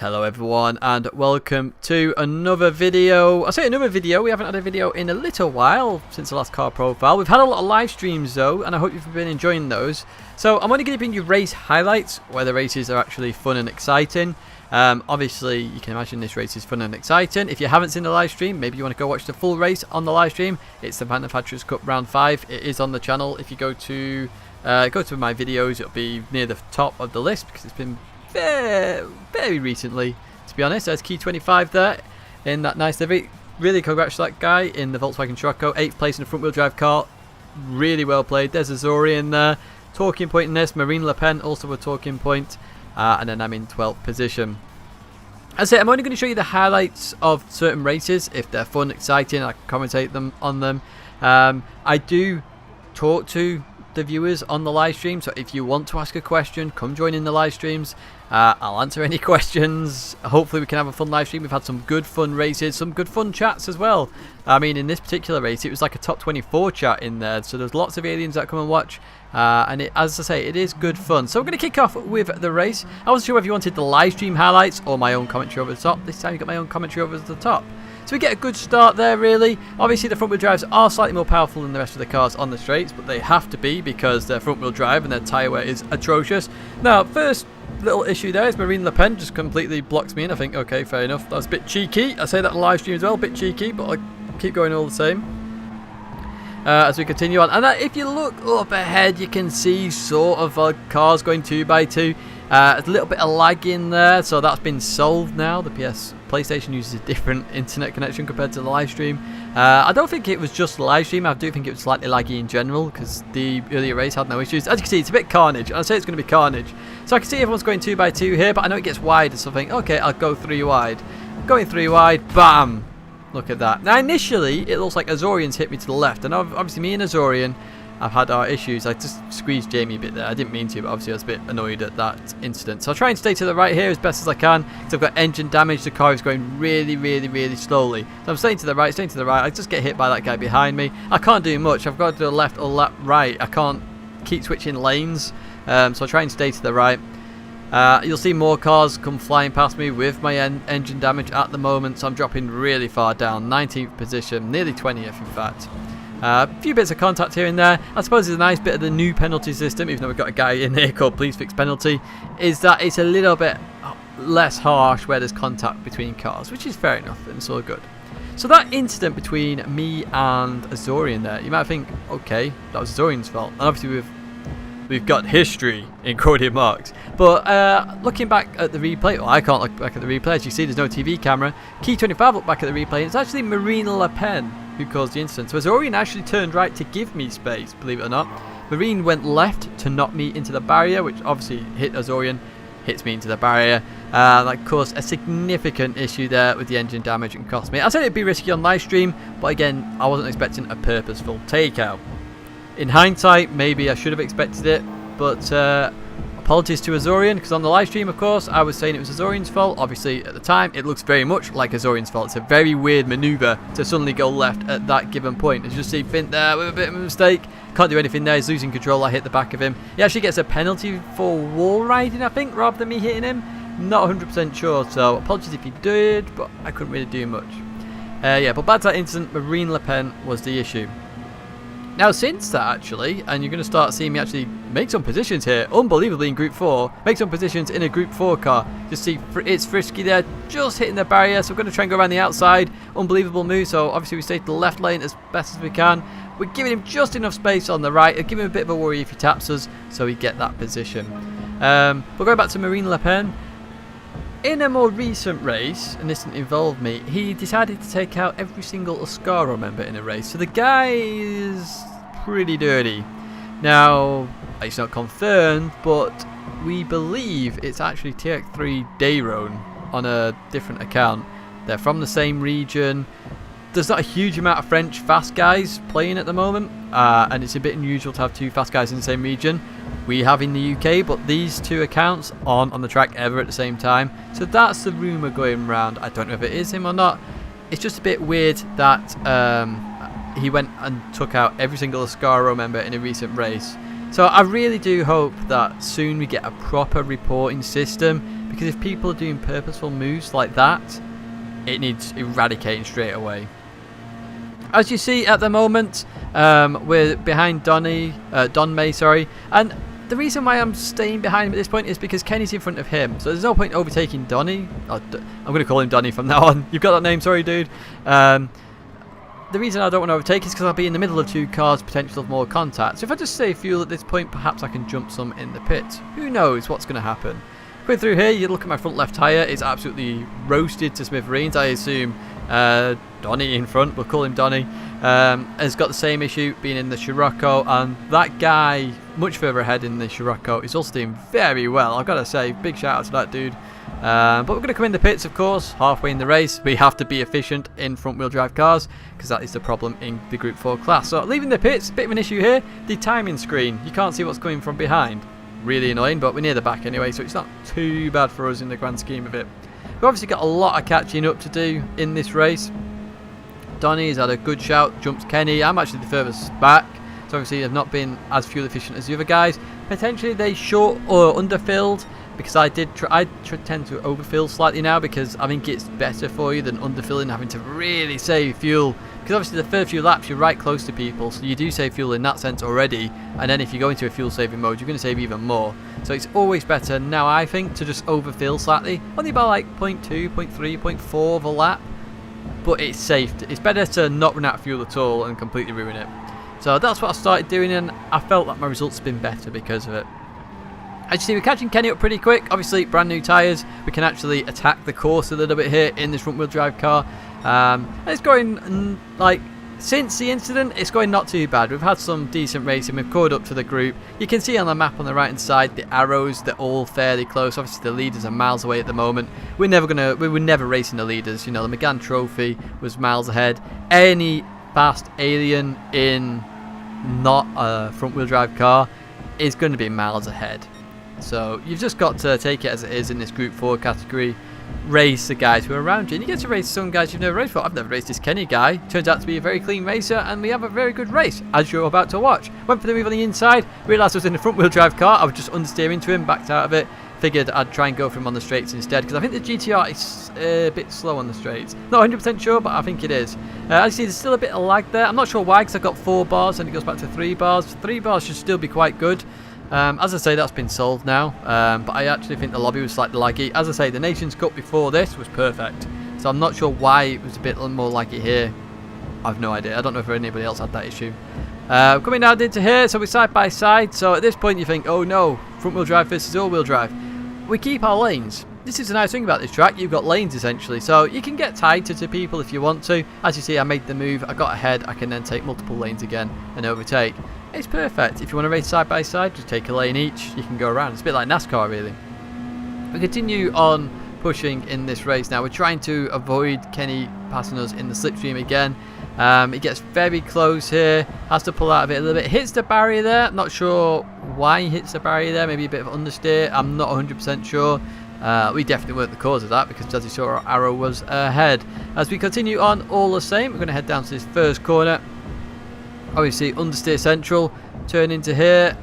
Hello everyone and welcome to another video. I say another video, we haven't had a video in a little while since the last car profile. We've had a lot of live streams though, and I hope you've been enjoying those. So I'm only going to bring you race highlights where the races are actually fun and exciting. Obviously you can imagine this race is fun and exciting. If you haven't seen the live stream, maybe you want to go watch the full race on the live stream. It's the Manufacturers Cup round 5. It is on the channel. If you go to my videos, it'll be near the top of the list because it's been very recently, to be honest. There's key 25 there in that nice livery. Really congrats to that guy in the Volkswagen Scirocco, 8th place in the front wheel drive car. Really well played. There's Azorian there, talking point in this. Marine Le Pen also a talking point, and then I'm in 12th position. As I say, I'm only going to show you the highlights of certain races. If they're fun, exciting, I can commentate on them. I do talk to the viewers on the live stream, so if you want to ask a question, come join in the live streams. I'll answer any questions. Hopefully we can have a fun live stream. We've had some good fun races, some good fun chats as well. I mean, in this particular race it was like a top 24 chat in there, so there's lots of aliens that come and watch, and as I say, it is good fun. So we're going to kick off with the race. I wasn't sure if you wanted the live stream highlights or my own commentary over the top. This time you got my own commentary over the top. So we get a good start there, really. Obviously, the front-wheel drives are slightly more powerful than the rest of the cars on the straights, but they have to be because they're front-wheel drive and their tyre wear is atrocious. Now, first little issue there is Marine Le Pen just completely blocks me in. I think, okay, fair enough. That was a bit cheeky. I say that on live stream as well, a bit cheeky, but I keep going all the same. As we continue on. And if you look up ahead, you can see sort of cars going 2x2. A little bit of lag in there, so that's been solved now. The PlayStation uses a different internet connection compared to the live stream. I don't think it was just the live stream. I do think it was slightly laggy in general because the earlier race had no issues. As you can see, it's a bit carnage. I say it's going to be carnage. So I can see everyone's going 2x2 here, but I know it gets wide, so I think, okay, I'll go 3 wide. Going 3 wide, bam! Look at that. Now initially, it looks like Azorian's hit me to the left, and obviously me and Azorian have had our issues. I just squeezed Jamie a bit there. I didn't mean to, but obviously I was a bit annoyed at that incident. So I'll try and stay to the right here as best as I can because I've got engine damage. The car is going really slowly. So I'm staying to the right, I just get hit by that guy behind me. I can't do much. I've got to do a left or left right. I can't keep switching lanes. So I'll try and stay to the right. You'll see more cars come flying past me with my engine damage at the moment. So I'm dropping really far down. 19th position, nearly 20th in fact. A few bits of contact here and there. I suppose it's a nice bit of the new penalty system, even though we've got a guy in here called Please Fix Penalty, is that it's a little bit less harsh where there's contact between cars, which is fair enough and it's all good. So that incident between me and Azorian there, you might think, okay, that was Azorian's fault. And obviously we've got history in quoted marks. But looking back at the replay, well, I can't look back at the replay. As you see, there's no TV camera. Key 25 look back at the replay, and it's actually Marine Le Pen who caused the incident. So Azorian actually turned right to give me space, believe it or not. Marine went left to knock me into the barrier, which obviously hit Azorian, hits me into the barrier. That caused a significant issue there with the engine damage and cost me. I said it'd be risky on live stream, but again, I wasn't expecting a purposeful takeout. In hindsight, maybe I should have expected it, but apologies to Azorian, because on the live stream, of course, I was saying it was Azorian's fault. Obviously, at the time, it looks very much like Azorian's fault. It's a very weird manoeuvre to suddenly go left at that given point. As you see Fint there with a bit of a mistake. Can't do anything there. He's losing control. I hit the back of him. He actually gets a penalty for wall riding, I think, rather than me hitting him. Not 100% sure, so apologies if he did, but I couldn't really do much. Yeah, but back to that incident, Marine Le Pen was the issue. Now since that actually, and you're going to start seeing me actually make some positions here, unbelievably in Group 4, make some positions in a Group 4 car. Just see it's Frisky there, just hitting the barrier, so we're going to try and go around the outside. Unbelievable move, so obviously we stay to the left lane as best as we can. We're giving him just enough space on the right, giving him a bit of a worry if he taps us, so we get that position. But going back to Marine Le Pen, in a more recent race, and this didn't involve me, he decided to take out every single Oscaro member in a race. So the guy is pretty dirty. Now, it's not confirmed, but we believe it's actually TX3 Dayrone on a different account. They're from the same region. There's not a huge amount of French fast guys playing at the moment, and it's a bit unusual to have 2 fast guys in the same region. We have in the UK, but these 2 accounts aren't on the track ever at the same time. So that's the rumour going around. I don't know if it is him or not. It's just a bit weird that he went and took out every single Oscaro member in a recent race. So I really do hope that soon we get a proper reporting system because if people are doing purposeful moves like that, it needs eradicating straight away. As you see at the moment, we're behind Don May, sorry, and the reason why I'm staying behind him at this point is because Kenny's in front of him, so there's no point overtaking Donny. I'm going to call him Donny from now on. You've got that name, sorry dude. The reason I don't want to overtake is because I'll be in the middle of 2 cars, potential of more contact. So if I just save fuel at this point, perhaps I can jump some in the pit. Who knows what's going to happen. Going through here, you look at my front left tyre, it's absolutely roasted to smithereens. I assume Donny in front, we'll call him Donny, has got the same issue being in the Scirocco, and that guy much further ahead in the Scirocco is also doing very well. I've got to say, big shout out to that dude. But we're going to come in the pits, of course, halfway in the race. We have to be efficient in front wheel drive cars because that is the problem in the Group 4 class. So leaving the pits, bit of an issue here. The timing screen, you can't see what's coming from behind. Really annoying, but we're near the back anyway, so it's not too bad for us in the grand scheme of it. We've obviously got a lot of catching up to do in this race. Donny has had a good shout, jumps Kenny. I'm actually the furthest back, so obviously I've not been as fuel efficient as the other guys. Potentially they short or underfilled, because I tend to overfill slightly now, because I think it's better for you than underfilling, having to really save fuel. Because obviously the first few laps you're right close to people, so you do save fuel in that sense already, and then if you go into a fuel saving mode you're going to save even more. So it's always better now, I think, to just overfill slightly, only by like 0.2, 0.3, 0.4 of a lap, but it's safe. It's better to not run out of fuel at all and completely ruin it. So that's what I started doing, and I felt like my results have been better because of it. As you see, we're catching Kenny up pretty quick. Obviously, brand new tyres. We can actually attack the course a little bit here in this front wheel drive car. And it's going, like, since the incident, it's going not too bad. We've had some decent racing. We've caught up to the group. You can see on the map on the right hand side, the arrows, they're all fairly close. Obviously, the leaders are miles away at the moment. We were never racing the leaders. You know, the McGann Trophy was miles ahead. Any fast alien in not a front wheel drive car is going to be miles ahead. So you've just got to take it as it is in this Group 4 category. Race the guys who are around you, and you get to race some guys you've never raced for. I've never raced this Kenny guy. Turns out to be a very clean racer, and we have a very good race, as you're about to watch. Went for the move on the inside, realised I was in the front wheel drive car. I was just understeer into him, backed out of it. Figured I'd try and go for him on the straights instead, because I think the GTR is a bit slow on the straights. Not 100% sure, but I think it is. As you see, there's still a bit of lag there. I'm not sure why, because I've got 4 bars and it goes back to 3 bars. 3 bars should still be quite good. As I say, that's been solved now, but I actually think the lobby was slightly laggy. As I say, the Nations Cup before this was perfect, so I'm not sure why it was a bit more laggy here. I've no idea. I don't know if anybody else had that issue. Coming down into here, so we're side by side, so at this point you think, oh no, front wheel drive versus all wheel drive. We keep our lanes. This is the nice thing about this track, you've got lanes essentially, so you can get tighter to people if you want to. As you see, I made the move, I got ahead, I can then take multiple lanes again and overtake. It's perfect. If you want to race side by side, just take a lane each, you can go around. It's a bit like NASCAR really. We continue on pushing in this race now. We're trying to avoid Kenny passing us in the slipstream again. He gets very close here, has to pull out of it a little bit, hits the barrier there. I'm not sure why he hits the barrier there, maybe a bit of understeer, I'm not 100% sure. We definitely weren't the cause of that, because as you saw, our arrow was ahead. As we continue on all the same, we're going to head down to this first corner. Obviously understeer central, turn into here,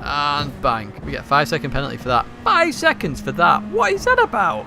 and bang, we get a 5-second penalty for that. 5 seconds for that, what is that about?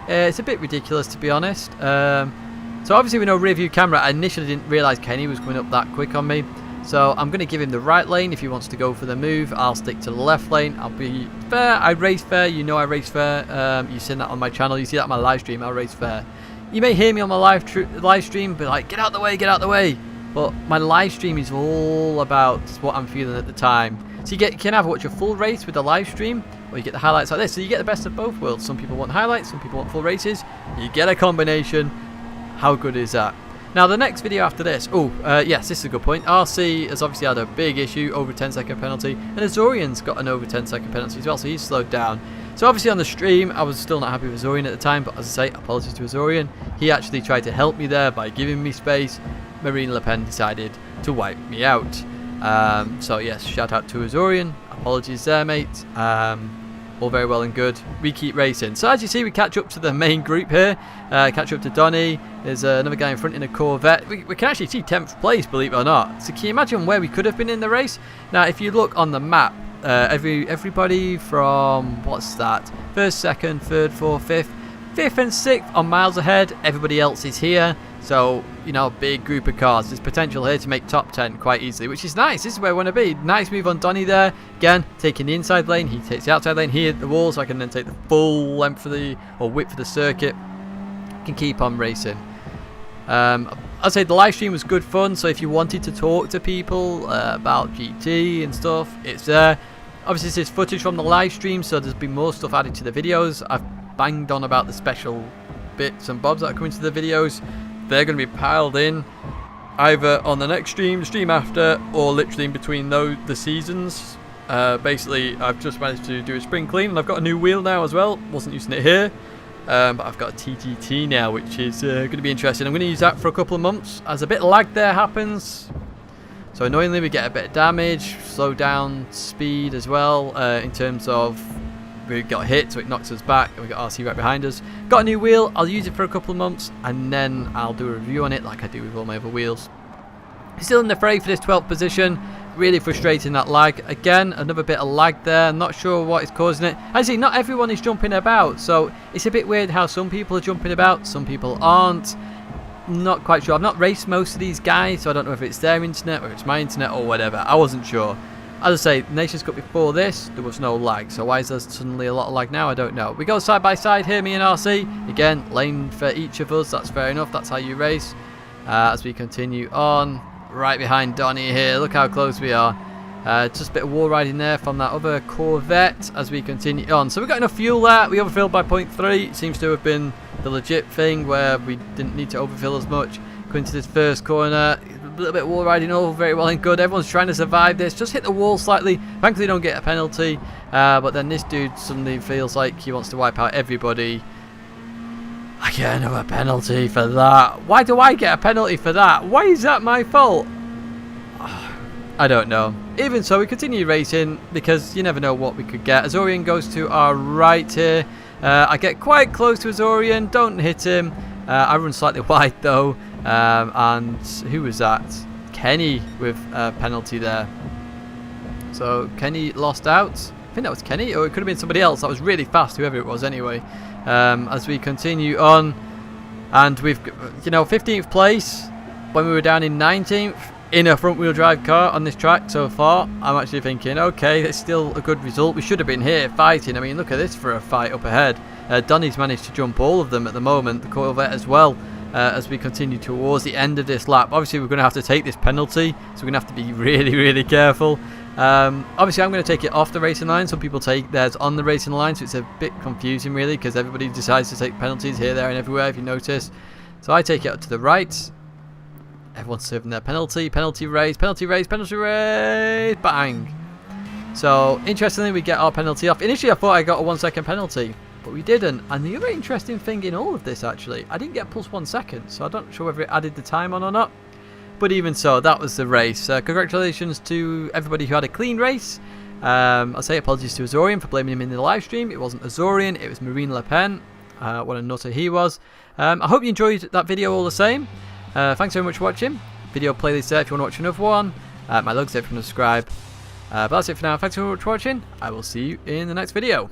It's a bit ridiculous, to be honest. So obviously with no rear view camera, I initially didn't realise Kenny was coming up that quick on me, so I'm going to give him the right lane. If he wants to go for the move, I'll stick to the left lane. I'll be fair, I race fair, you know I race fair. You've seen that on my channel, you see that on my live stream, I race fair. You may hear me on my live stream be like, get out the way, get out the way. But my live stream is all about what I'm feeling at the time. So you can either watch a full race with the live stream, or you get the highlights like this. So you get the best of both worlds. Some people want highlights, some people want full races. You get a combination. How good is that? Now the next video after this, yes, this is a good point. RC has obviously had a big issue, over 10-second penalty, and Azorian's got an over 10-second penalty as well, so he's slowed down. So obviously on the stream, I was still not happy with Azorian at the time, but as I say, apologies to Azorian. He actually tried to help me there by giving me space. Marine Le Pen decided to wipe me out. So yes, shout out to Azorian. Apologies there, mate. All very well and good. We keep racing. So as you see, we catch up to the main group here. Catch up to Donny. There's another guy in front in a Corvette. We can actually see 10th place, believe it or not. So can you imagine where we could have been in the race? Now, if you look on the map, everybody from, what's that, first, second, third, fourth, fifth and sixth are miles ahead. Everybody else is here, so you know, big group of cars. There's potential here to make top 10 quite easily, which is nice. This is where I want to be. Nice move on Donny there. Again, taking the inside lane, he takes the outside lane. He hit the wall, so I can then take the full length of the, or width of the circuit. Can keep on racing. I'd say the live stream was good fun, so if you wanted to talk to people about GT and stuff, it's there. Obviously this is footage from the live stream, so there's been more stuff added to the videos. I've banged on about the special bits and bobs that are coming to the videos. They're going to be piled in either on the next stream, the stream after, or literally in between the seasons. Basically, I've just managed to do a spring clean, and I've got a new wheel now as well. Wasn't using it here. But I've got a TGT now, which is going to be interesting. I'm going to use that for a couple of months as a bit of lag there happens. So annoyingly we get a bit of damage, slow down speed as well, in terms of we got hit, so it knocks us back, and we got RC right behind us. Got a new wheel, I'll use it for a couple of months, and then I'll do a review on it like I do with all my other wheels. Still in the fray for this 12th position. Really frustrating, that lag. Again, another bit of lag there. Not sure what is causing it. As you see, not everyone is jumping about, so it's a bit weird how some people are jumping about, some people aren't. Not quite sure. I've not raced most of these guys, so I don't know if it's their internet or it's my internet or whatever. I wasn't sure. As I say, Nations Cup before this, there was no lag, so why is there suddenly a lot of lag now? I don't know. We go side by side here, me and RC. Again, lane for each of us. That's fair enough. That's how you race. As we continue on. Right behind Donny here. Look how close we are. Just a bit of wall riding there from that other Corvette as we continue on. So we've got enough fuel there. We overfilled by 0.3. It seems to have been the legit thing where we didn't need to overfill as much. Going to this first corner. A little bit of wall riding all very well and good. Everyone's trying to survive this. Just hit the wall slightly. Thankfully don't get a penalty. But then this dude suddenly feels like he wants to wipe out everybody. I get another penalty for that. Why do I get a penalty for that? Why is that my fault? I don't know. Even so, we continue racing because you never know what we could get. Azorian goes to our right here. I get quite close to Azorian. Don't hit him. I run slightly wide though. And who was that? Kenny with a penalty there. So Kenny lost out. I think that was Kenny, or it could have been somebody else. That was really fast, whoever it was anyway. As we continue on, and we've, you know, 15th place when we were down in 19th in a front wheel drive car on this track so far. I'm actually thinking, okay, it's still a good result. We should have been here fighting. I mean, look at this for a fight up ahead. Donny's managed to jump all of them at the moment, the Corvette as well. As we continue towards the end of this lap, obviously we're going to have to take this penalty, so we're going to have to be really, really careful. Obviously I'm going to take it off the racing line. Some people take theirs on the racing line, so it's a bit confusing really, because everybody decides to take penalties here, there and everywhere, if you notice. So I take it up to the right. Everyone's serving their penalty. Penalty race, penalty race, penalty race, bang. So interestingly we get our penalty off. Initially I thought I got a 1 second penalty, but we didn't. And the other interesting thing in all of this, actually, I didn't get plus 1 second, so I'm not sure whether it added the time on or not. But even so, that was the race. Congratulations to everybody who had a clean race. I'll say apologies to Azorian for blaming him in the live stream. It wasn't Azorian, it was Marine Le Pen. What a nutter he was. I hope you enjoyed that video all the same. Thanks very much for watching. Video playlist there if you want to watch another one. My logo's there if you want to subscribe. But that's it for now. Thanks very much for watching. I will see you in the next video.